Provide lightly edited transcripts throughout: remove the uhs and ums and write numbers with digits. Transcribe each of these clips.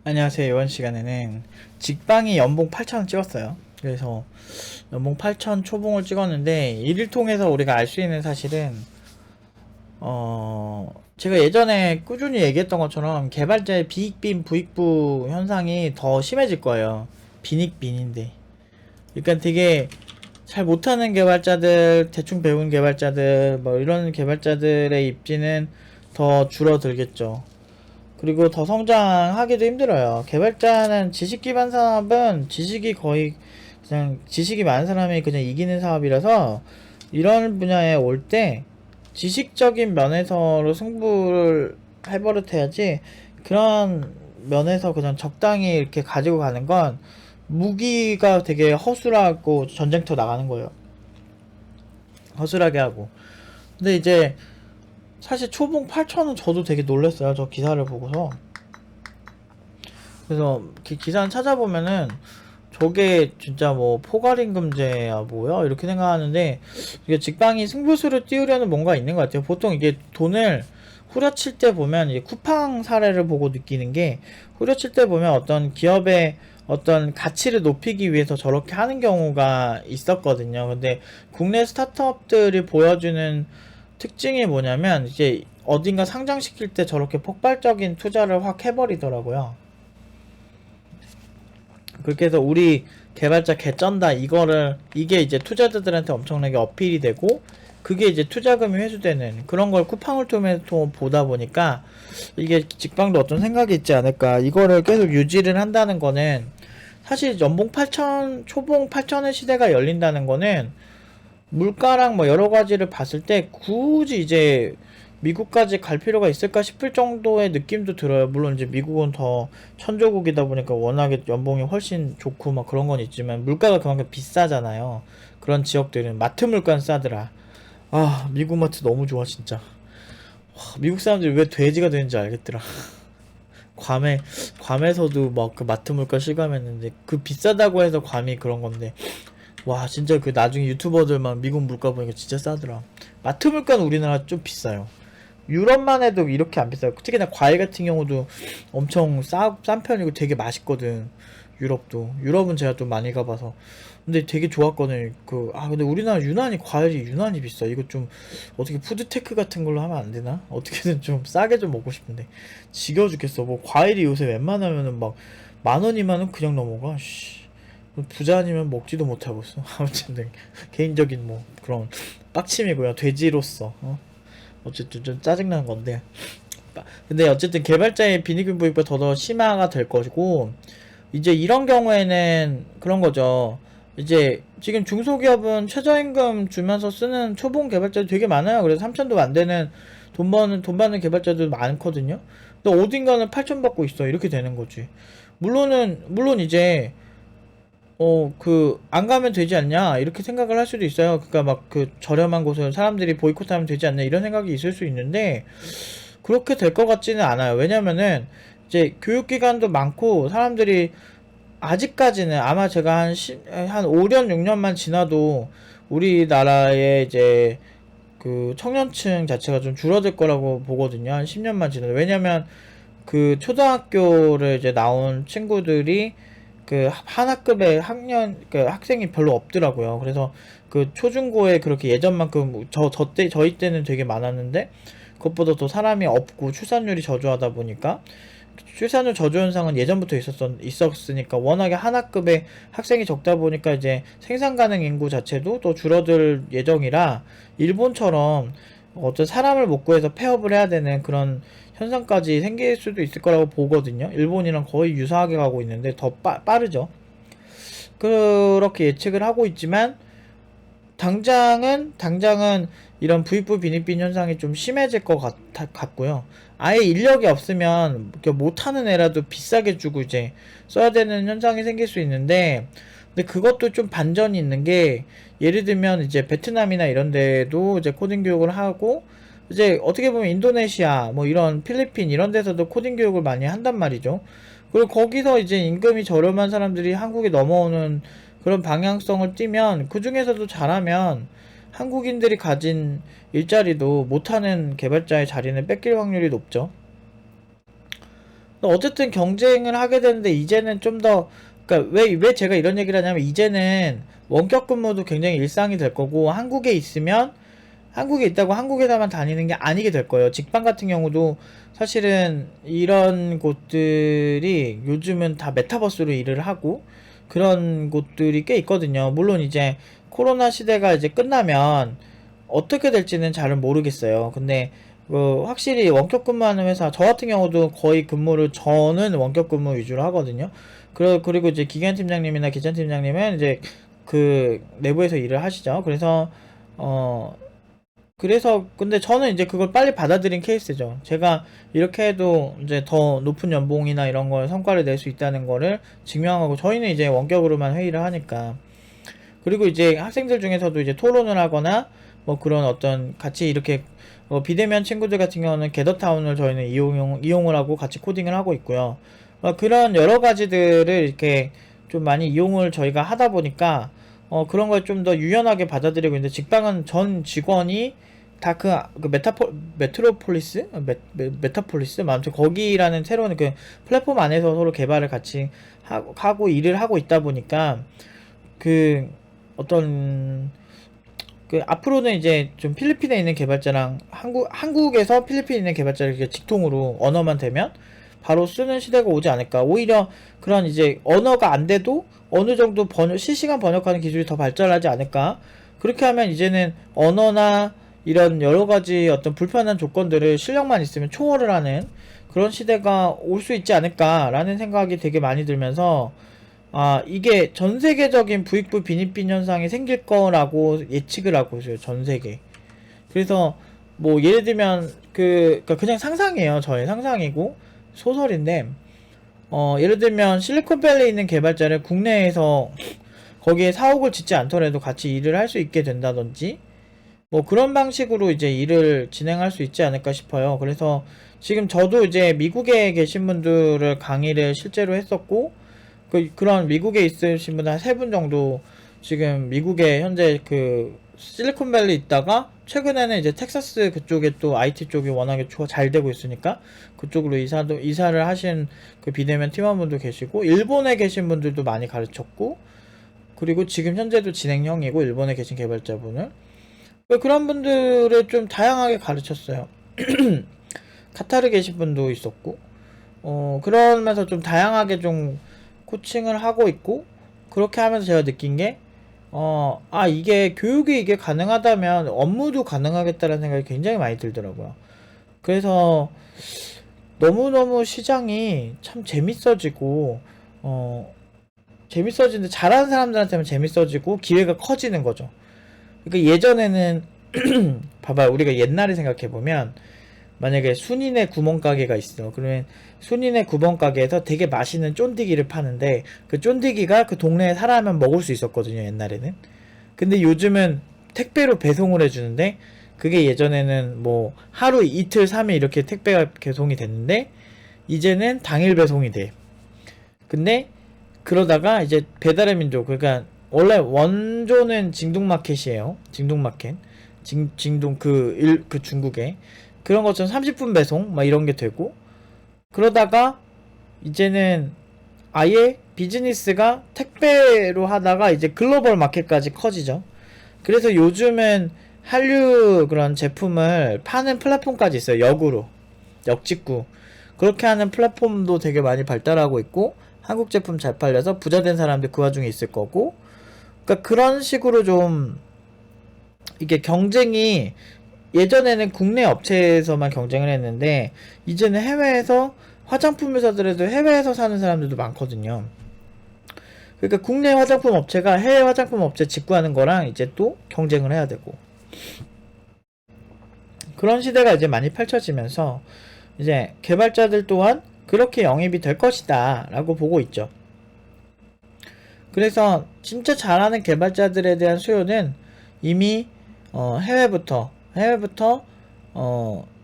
안녕하세요. 이번 시간에는 직방이 연봉 8,000원 찍었어요. 그래서 연봉 8,000 초봉을 찍었는데 이를 통해서 우리가 알 수 있는 사실은 제가 예전에 꾸준히 얘기했던 것처럼 개발자의 비익빈 부익부 현상이 더 심해질 거예요. 빈익빈인데, 그러니까 되게 잘 못하는 개발자들, 대충 배운 개발자들, 뭐 이런 개발자들의 입지는 더 줄어들겠죠. 그리고 더 성장하기도 힘들어요. 개발자는 지식 기반 산업은 지식이 거의 그냥 지식이 많은 사람이 그냥 이기는 사업이라서 이런 분야에 올 때 지식적인 면에서로 승부를 해버릇해야지, 그런 면에서 그냥 적당히 이렇게 가지고 가는 건 무기가 되게 허술하고 전쟁터 나가는 거예요. 허술하게 하고. 근데 이제 사실 초봉 8,000원 저도 되게 놀랐어요. 저 기사를 보고서. 그래서 기사 찾아보면은 저게 진짜 뭐 포괄임금제야 뭐야 이렇게 생각하는데, 이게 직방이 승부수를 띄우려는 뭔가 있는 것 같아요. 보통 이게 돈을 후려칠 때 보면 이제 쿠팡 사례를 보고 느끼는 게, 후려칠 때 보면 어떤 기업의 어떤 가치를 높이기 위해서 저렇게 하는 경우가 있었거든요. 근데 국내 스타트업들이 보여주는 특징이 뭐냐면, 이제 어딘가 상장시킬 때 저렇게 폭발적인 투자를 확 해버리더라고요. 그렇게 해서 우리 개발자 개쩐다, 이게 이제 투자자들한테 엄청나게 어필이 되고, 그게 이제 투자금이 회수되는 그런 걸 쿠팡을 통해서 보다 보니까 이게 직방도 어떤 생각이 있지 않을까. 이거를 계속 유지를 한다는 거는, 사실 연봉 8천, 초봉 8천의 시대가 열린다는 거는 물가랑 뭐 여러 가지를 봤을 때 굳이 이제 미국까지 갈 필요가 있을까 싶을 정도의 느낌도 들어요. 물론 이제 미국은 더 천조국이다 보니까 워낙에 연봉이 훨씬 좋고 막 그런 건 있지만 물가가 그만큼 비싸잖아요. 그런 지역들은 마트 물가는 싸더라. 아, 미국 마트 너무 좋아 진짜. 와, 미국 사람들이 왜 돼지가 되는지 알겠더라. 괌에서도 막 그 마트 물가 실감했는데, 그 비싸다고 해서 괌이 그런 건데, 와 진짜 그 나중에 유튜버들만 미국 물가 보니까 진짜 싸더라. 마트 물가는 우리나라 좀 비싸요. 유럽만 해도 이렇게 안 비싸요. 특히나 과일 같은 경우도 엄청 싼 편이고 되게 맛있거든. 유럽은 제가 좀 많이 가봐서 근데 되게 좋았거든. 근데 우리나라 과일이 유난히 비싸. 이거 좀 어떻게 푸드테크 같은 걸로 하면 안 되나? 어떻게든 좀 싸게 좀 먹고 싶은데 지겨워 죽겠어. 뭐 과일이 요새 웬만하면은 막 10,000원 20,000원 그냥 넘어가. 씨. 부자 아니면 먹지도 못하고 있어. 아무튼 네. 개인적인 뭐 그런 빡침이고요. 돼지로서 어쨌든 좀 짜증나는 건데, 근데 어쨌든 개발자의 빈익빈부익부가 더 심화가 될 것이고, 이제 이런 경우에는 그런 거죠. 이제 지금 중소기업은 최저임금 주면서 쓰는 초봉 개발자도 되게 많아요. 그래서 3천도 안 되는 돈 받는 개발자도 많거든요. 근데 어딘가는 8천 받고 있어. 이렇게 되는 거지. 물론 이제 안 가면 되지 않냐 이렇게 생각을 할 수도 있어요. 그러니까 막 그 저렴한 곳을 사람들이 보이콧하면 되지 않냐 이런 생각이 있을 수 있는데, 그렇게 될 것 같지는 않아요. 왜냐면은 이제 교육기관도 많고 사람들이 아직까지는, 아마 제가 한 5년 6년만 지나도 우리나라의 이제 그 청년층 자체가 좀 줄어들 거라고 보거든요. 한 10년만 지나도. 왜냐면 그 초등학교를 이제 나온 친구들이 그 한 학급의 그 학생이 별로 없더라고요. 그래서 그 초중고에 그렇게 예전만큼 저희 때는 되게 많았는데, 그것보다 더 사람이 없고 출산율이 저조하다 보니까, 출산율 저조 현상은 예전부터 있었으니까 워낙에 한 학급에 학생이 적다 보니까 이제 생산 가능 인구 자체도 또 줄어들 예정이라, 일본처럼 어떤 사람을 못 구해서 폐업을 해야 되는 그런 현상까지 생길 수도 있을 거라고 보거든요. 일본이랑 거의 유사하게 가고 있는데 더 빠르죠. 그렇게 예측을 하고 있지만, 당장은 이런 부익부 빈익빈 현상이 좀 심해질 것 같고요. 아예 인력이 없으면 못하는 애라도 비싸게 주고 이제 써야 되는 현상이 생길 수 있는데, 근데 그것도 좀 반전이 있는 게, 예를 들면 이제 베트남이나 이런 데도 이제 코딩 교육을 하고, 이제 어떻게 보면 인도네시아 뭐 이런 필리핀 이런 데서도 코딩 교육을 많이 한단 말이죠. 그리고 거기서 이제 임금이 저렴한 사람들이 한국에 넘어오는 그런 방향성을 띠면, 그 중에서도 잘하면 한국인들이 가진 일자리도 못하는 개발자의 자리는 뺏길 확률이 높죠. 어쨌든 경쟁을 하게 되는데 이제는 좀 더, 그러니까 왜 제가 이런 얘기를 하냐면 이제는 원격 근무도 굉장히 일상이 될 거고 한국에 있으면 한국에 있다고 한국에다만 다니는 게 아니게 될 거예요. 직방 같은 경우도 사실은 이런 곳들이 요즘은 다 메타버스로 일을 하고 그런 곳들이 꽤 있거든요. 물론 이제 코로나 시대가 이제 끝나면 어떻게 될지는 잘은 모르겠어요. 근데 확실히 원격 근무하는 회사, 저 같은 경우도 거의 근무를 저는 원격 근무 위주로 하거든요. 그리고 이제 기관 팀장님이나 기찬 팀장님은 이제 그 내부에서 일을 하시죠. 그래서 근데 저는 이제 그걸 빨리 받아들인 케이스죠. 제가 이렇게 해도 이제 더 높은 연봉이나 이런 걸 성과를 낼 수 있다는 거를 증명하고 저희는 이제 원격으로만 회의를 하니까. 그리고 이제 학생들 중에서도 이제 토론을 하거나 뭐 그런 어떤 같이 이렇게 비대면 친구들 같은 경우는 게더타운을 저희는 이용을 하고 같이 코딩을 하고 있고요. 그런 여러 가지들을 이렇게 좀 많이 이용을 저희가 하다 보니까 그런 걸 좀 더 유연하게 받아들이고 있는데 직방은 전 직원이 다 메트로폴리스? 메타폴리스? 아무튼 거기라는 새로운 그 플랫폼 안에서 서로 개발을 같이 하고 일을 하고 있다 보니까 그 어떤 그 앞으로는 이제 좀 필리핀에 있는 개발자랑 한국에서 필리핀에 있는 개발자를 이렇게 직통으로 언어만 되면 바로 쓰는 시대가 오지 않을까. 오히려 그런 이제 언어가 안 돼도 어느 정도 실시간 번역하는 기술이 더 발전하지 않을까. 그렇게 하면 이제는 언어나 이런 여러 가지 어떤 불편한 조건들을 실력만 있으면 초월을 하는 그런 시대가 올 수 있지 않을까라는 생각이 되게 많이 들면서 이게 전 세계적인 부익부 빈익빈 현상이 생길 거라고 예측을 하고 있어요. 전 세계. 그래서 뭐 예를 들면 그러니까 그냥 상상이에요. 저의 상상이고 소설인데 예를 들면 실리콘밸리에 있는 개발자를 국내에서 거기에 사옥을 짓지 않더라도 같이 일을 할 수 있게 된다든지 뭐 그런 방식으로 이제 일을 진행할 수 있지 않을까 싶어요. 그래서 지금 저도 이제 미국에 계신 분들을 강의를 실제로 했었고 그런 미국에 있으신 분 한 3분 정도 지금 미국에 현재 그 실리콘밸리 있다가 최근에는 이제 텍사스 그쪽에 또 IT 쪽이 워낙에 잘 되고 있으니까 그쪽으로 이사를 하신 그 비대면 팀원분도 계시고 일본에 계신 분들도 많이 가르쳤고 그리고 지금 현재도 진행형이고 일본에 계신 개발자분을 그런 분들을 좀 다양하게 가르쳤어요. 카타르 계신 분도 있었고 그러면서 좀 다양하게 좀 코칭을 하고 있고 그렇게 하면서 제가 느낀 게 이게 교육이 이게 가능하다면 업무도 가능하겠다라는 생각이 굉장히 많이 들더라고요. 그래서 너무너무 시장이 참 재밌어지고 재밌어지는데 잘하는 사람들한테는 재밌어지고 기회가 커지는 거죠. 그러니까 예전에는 봐봐요. 우리가 옛날에 생각해보면 만약에 순인의 구멍가게가 있어. 그러면 순인의 구멍가게에서 되게 맛있는 쫀디기를 파는데 그 쫀디기가 그 동네에 살아면 먹을 수 있었거든요. 옛날에는. 근데 요즘은 택배로 배송을 해주는데 그게 예전에는 뭐 하루 이틀 3일 이렇게 택배가 배송이 됐는데 이제는 당일 배송이 돼. 근데 그러다가 이제 배달의 민족 그러니까 원래 원조는 징동마켓이에요. 징동마켓. 징동 그 중국에 그런 것처럼 30분 배송 막 이런 게 되고 그러다가 이제는 아예 비즈니스가 택배로 하다가 이제 글로벌 마켓까지 커지죠. 그래서 요즘은 한류 그런 제품을 파는 플랫폼까지 있어요. 역직구 그렇게 하는 플랫폼도 되게 많이 발달하고 있고 한국 제품 잘 팔려서 부자 된 사람들 그 와중에 있을 거고 그러니까 그런 식으로 좀 이게 경쟁이 예전에는 국내 업체에서만 경쟁을 했는데 이제는 해외에서 화장품 회사들에도 해외에서 사는 사람들도 많거든요. 그러니까 국내 화장품 업체가 해외 화장품 업체 직구하는 거랑 이제 또 경쟁을 해야 되고 그런 시대가 이제 많이 펼쳐지면서 이제 개발자들 또한 그렇게 영입이 될 것이다 라고 보고 있죠. 그래서 진짜 잘하는 개발자들에 대한 수요는 이미 해외부터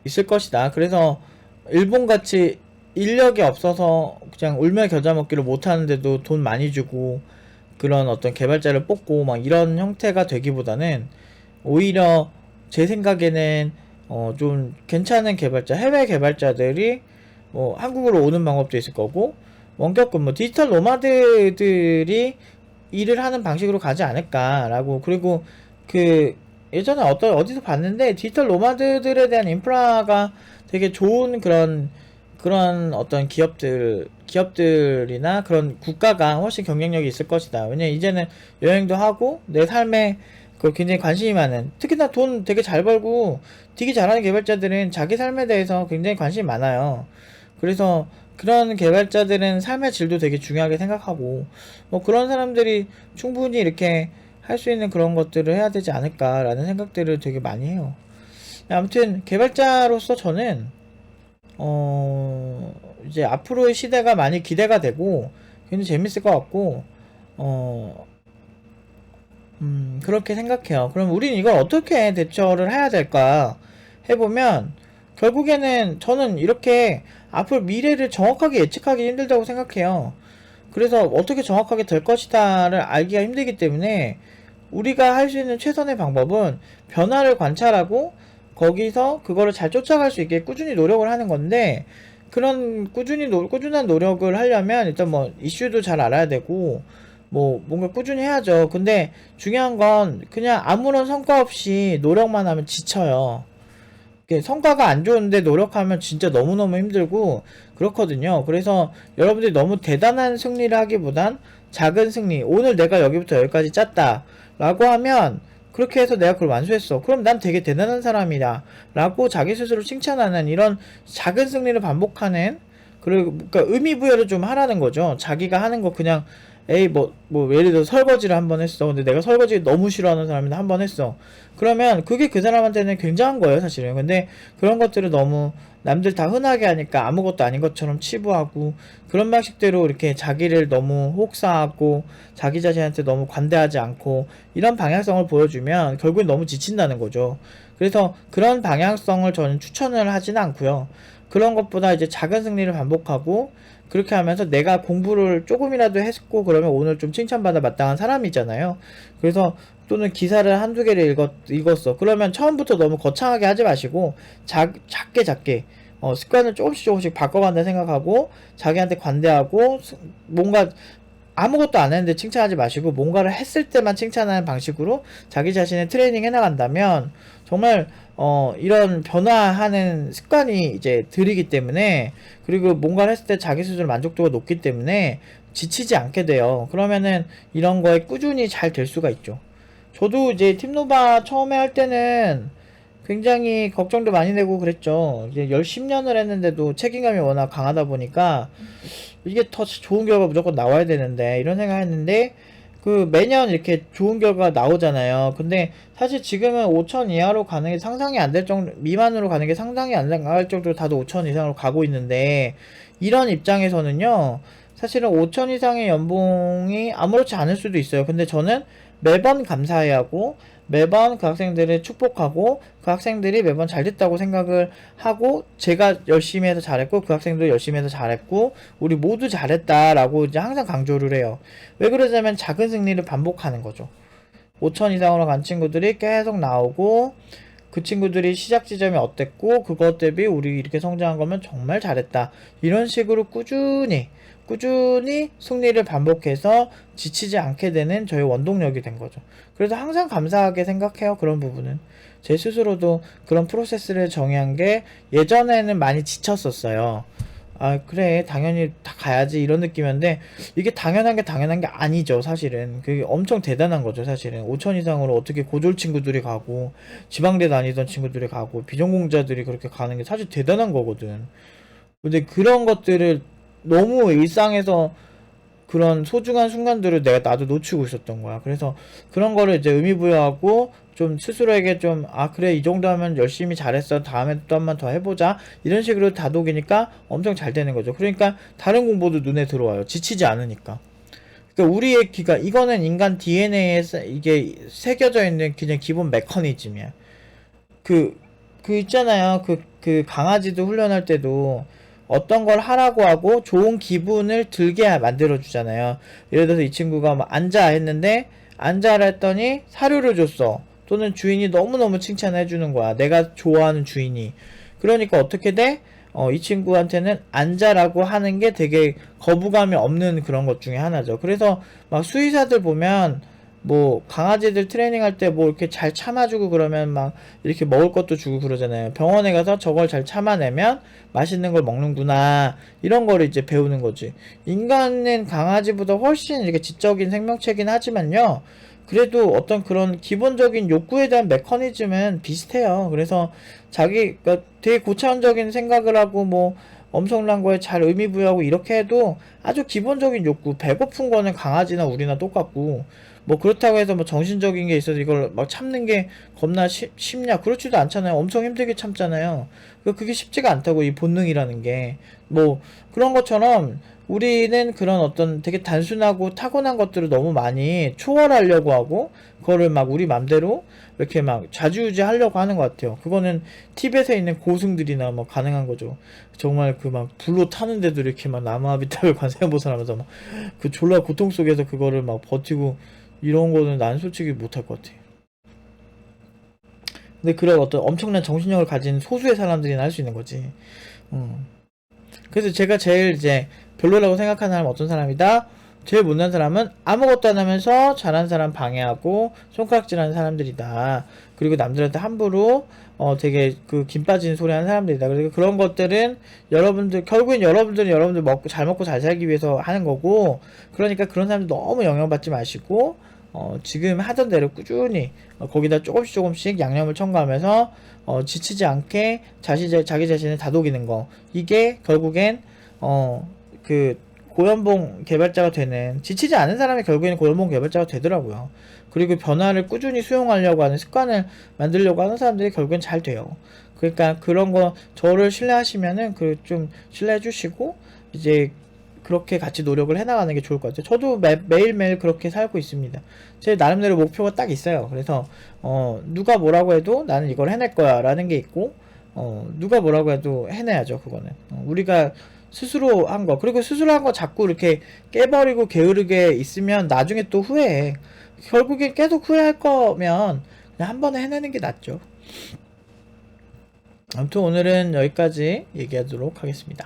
있을 것이다. 그래서 일본같이 인력이 없어서 그냥 울며 겨자 먹기를 못하는데도 돈 많이 주고 그런 어떤 개발자를 뽑고 막 이런 형태가 되기보다는 오히려 제 생각에는 좀 괜찮은 개발자 해외 개발자들이 뭐 한국으로 오는 방법도 있을 거고, 원격 근무, 디지털 노마드들이 일을 하는 방식으로 가지 않을까라고. 그리고 그 예전에 어디서 봤는데 디지털 노마드들에 대한 인프라가 되게 좋은 그런 어떤 기업들이나 그런 국가가 훨씬 경쟁력이 있을 것이다. 왜냐 이제는 여행도 하고 내 삶에 그 굉장히 관심이 많은, 특히나 돈 되게 잘 벌고 되게 잘하는 개발자들은 자기 삶에 대해서 굉장히 관심이 많아요. 그래서 그런 개발자들은 삶의 질도 되게 중요하게 생각하고, 뭐 그런 사람들이 충분히 이렇게 할 수 있는 그런 것들을 해야 되지 않을까라는 생각들을 되게 많이 해요. 아무튼 개발자로서 저는 이제 앞으로의 시대가 많이 기대가 되고 굉장히 재밌을 것 같고, 어, 그렇게 생각해요. 그럼 우린 이걸 어떻게 대처를 해야 될까 해보면, 결국에는 저는 이렇게 앞으로 미래를 정확하게 예측하기 힘들다고 생각해요. 그래서 어떻게 정확하게 될 것이다를 알기가 힘들기 때문에 우리가 할 수 있는 최선의 방법은 변화를 관찰하고 거기서 그거를 잘 쫓아갈 수 있게 꾸준히 노력을 하는 건데, 그런 꾸준한 노력을 하려면 일단 뭐 이슈도 잘 알아야 되고 뭐 뭔가 꾸준히 해야죠. 근데 중요한 건 그냥 아무런 성과 없이 노력만 하면 지쳐요. 성과가 안 좋은데 노력하면 진짜 너무너무 힘들고 그렇거든요. 그래서 여러분들이 너무 대단한 승리를 하기보단 작은 승리, 오늘 내가 여기부터 여기까지 짰다 라고 하면, 그렇게 해서 내가 그걸 완수했어, 그럼 난 되게 대단한 사람이다 라고 자기 스스로 칭찬하는 이런 작은 승리를 반복하는, 그러니까 의미 부여를 좀 하라는 거죠. 자기가 하는 거 그냥 에이 뭐 예를 들어 설거지를 한 번 했어. 근데 내가 설거지 너무 싫어하는 사람인데 한 번 했어. 그러면 그게 그 사람한테는 굉장한 거예요, 사실은. 근데 그런 것들을 너무 남들 다 흔하게 하니까 아무것도 아닌 것처럼 치부하고, 그런 방식대로 이렇게 자기를 너무 혹사하고 자기 자신한테 너무 관대하지 않고 이런 방향성을 보여주면 결국엔 너무 지친다는 거죠. 그래서 그런 방향성을 저는 추천을 하지는 않고요. 그런 것보다 이제 작은 승리를 반복하고, 그렇게 하면서 내가 공부를 조금이라도 했고 그러면 오늘 좀 칭찬받아 마땅한 사람이잖아요. 그래서 또는 기사를 한두 개를 읽었어. 그러면 처음부터 너무 거창하게 하지 마시고 작게 습관을 조금씩 바꿔간다 생각하고, 자기한테 관대하고, 뭔가 아무것도 안 했는데 칭찬하지 마시고 뭔가를 했을 때만 칭찬하는 방식으로 자기 자신을 트레이닝 해 나간다면, 정말 이런 변화하는 습관이 이제 들이기 때문에, 그리고 뭔가를 했을 때 자기 스스로 만족도가 높기 때문에 지치지 않게 돼요. 그러면은 이런 거에 꾸준히 잘 될 수가 있죠. 저도 이제 팀노바 처음에 할 때는 굉장히 걱정도 많이 되고 그랬죠. 이제 10년을 했는데도 책임감이 워낙 강하다 보니까 이게 더 좋은 결과 무조건 나와야 되는데 이런 생각했는데, 그 매년 이렇게 좋은 결과가 나오잖아요. 근데 사실 지금은 5천 이하로 가는 게 상상이 안 될 정도, 미만으로 가는 게 상상이 안 갈 정도로 다들 5천 이상으로 가고 있는데, 이런 입장에서는요, 사실은 5천 이상의 연봉이 아무렇지 않을 수도 있어요. 근데 저는 매번 감사해야 하고, 매번 그 학생들을 축복하고, 그 학생들이 매번 잘 됐다고 생각을 하고, 제가 열심히 해서 잘했고 그 학생도 열심히 해서 잘했고 우리 모두 잘했다라고 이제 항상 강조를 해요. 왜 그러냐면 작은 승리를 반복하는 거죠. 5천 이상으로 간 친구들이 계속 나오고, 그 친구들이 시작 지점이 어땠고 그것 대비 우리 이렇게 성장한 거면 정말 잘했다, 이런 식으로 꾸준히 승리를 반복해서 지치지 않게 되는 저의 원동력이 된 거죠. 그래서 항상 감사하게 생각해요. 그런 부분은 제 스스로도 그런 프로세스를 정의한 게, 예전에는 많이 지쳤었어요. 아 그래 당연히 다 가야지 이런 느낌이었는데, 이게 당연한 게 아니죠. 사실은 그게 엄청 대단한 거죠. 사실은 5천 이상으로 어떻게 고졸 친구들이 가고 지방대 다니던 친구들이 가고 비전공자들이 그렇게 가는 게 사실 대단한 거거든. 근데 그런 것들을 너무 일상에서 그런 소중한 순간들을 나도 놓치고 있었던 거야. 그래서 그런 거를 이제 의미부여하고 좀 스스로에게 좀, 아 그래 이 정도 하면 열심히 잘했어, 다음에 또 한 번 더 해보자, 이런 식으로 다독이니까 엄청 잘 되는 거죠. 그러니까 다른 공부도 눈에 들어와요. 지치지 않으니까. 그러니까 우리의 이거는 인간 DNA에 이게 새겨져 있는 그냥 기본 메커니즘이야. 그 있잖아요. 그 강아지도 훈련할 때도 어떤 걸 하라고 하고 좋은 기분을 들게 만들어 주잖아요. 예를 들어서 이 친구가 막 앉아 했는데, 앉아라 했더니 사료를 줬어. 또는 주인이 너무너무 칭찬해 주는 거야. 내가 좋아하는 주인이. 그러니까 어떻게 돼? 이 친구한테는 앉아라고 하는 게 되게 거부감이 없는 그런 것 중에 하나죠. 그래서 막 수의사들 보면 뭐 강아지들 트레이닝할 때 뭐 이렇게 잘 참아주고 그러면 막 이렇게 먹을 것도 주고 그러잖아요. 병원에 가서 저걸 잘 참아내면 맛있는 걸 먹는구나, 이런 거를 이제 배우는 거지. 인간은 강아지보다 훨씬 이렇게 지적인 생명체긴 하지만요, 그래도 어떤 그런 기본적인 욕구에 대한 메커니즘은 비슷해요. 그래서 자기가 되게 고차원적인 생각을 하고 뭐 엄청난 거에 잘 의미 부여하고 이렇게 해도 아주 기본적인 욕구, 배고픈 거는 강아지나 우리나 똑같고, 뭐 그렇다고 해서 뭐 정신적인 게 있어서 이걸 막 참는 게 겁나 쉽냐? 그렇지도 않잖아요. 엄청 힘들게 참잖아요. 그게 쉽지가 않다고, 이 본능이라는 게. 뭐 그런 것처럼 우리는 그런 어떤 되게 단순하고 타고난 것들을 너무 많이 초월하려고 하고, 그거를 막 우리 맘대로 이렇게 막 좌지우지 하려고 하는 것 같아요. 그거는 티벳에 있는 고승들이나 뭐 가능한 거죠. 정말 그 막 불로 타는데도 이렇게 막 나무아비탑을 관세음보살하면서 막 그 졸라 고통 속에서 그거를 막 버티고, 이런 거는 난 솔직히 못할 것 같아. 근데 그런 어떤 엄청난 정신력을 가진 소수의 사람들이나 할 수 있는 거지. 음. 그래서 제가 제일 이제 별로라고 생각하는 사람은 어떤 사람이다? 제일 못난 사람은 아무것도 안 하면서 잘한 사람 방해하고 손가락질하는 사람들이다. 그리고 남들한테 함부로 되게 그 김 빠지는 소리 하는 사람들이다. 그리고 그런 것들은 여러분들, 결국엔 여러분들은 여러분들 먹고 잘 살기 위해서 하는 거고, 그러니까 그런 사람들 너무 영향받지 마시고, 지금 하던 대로 꾸준히 거기다 조금씩 양념을 첨가하면서 지치지 않게 자기 자신을 다독이는 거, 이게 결국엔 그 고연봉 개발자가 되는, 지치지 않은 사람이 결국에는 고연봉 개발자가 되더라고요. 그리고 변화를 꾸준히 수용하려고 하는 습관을 만들려고 하는 사람들이 결국엔 잘 돼요. 그러니까 그런 거 저를 신뢰하시면은 그 좀 신뢰해 주시고 이제 그렇게 같이 노력을 해나가는 게 좋을 것 같아요. 저도 매일매일 그렇게 살고 있습니다. 제 나름대로 목표가 딱 있어요. 그래서 누가 뭐라고 해도 나는 이걸 해낼 거야 라는 게 있고, 누가 뭐라고 해도 해내야죠. 그거는 우리가 스스로 한 거, 그리고 스스로 한 거 자꾸 이렇게 깨버리고 게으르게 있으면 나중에 또 후회해. 결국엔 계속 후회할 거면 그냥 한 번에 해내는 게 낫죠. 아무튼 오늘은 여기까지 얘기하도록 하겠습니다.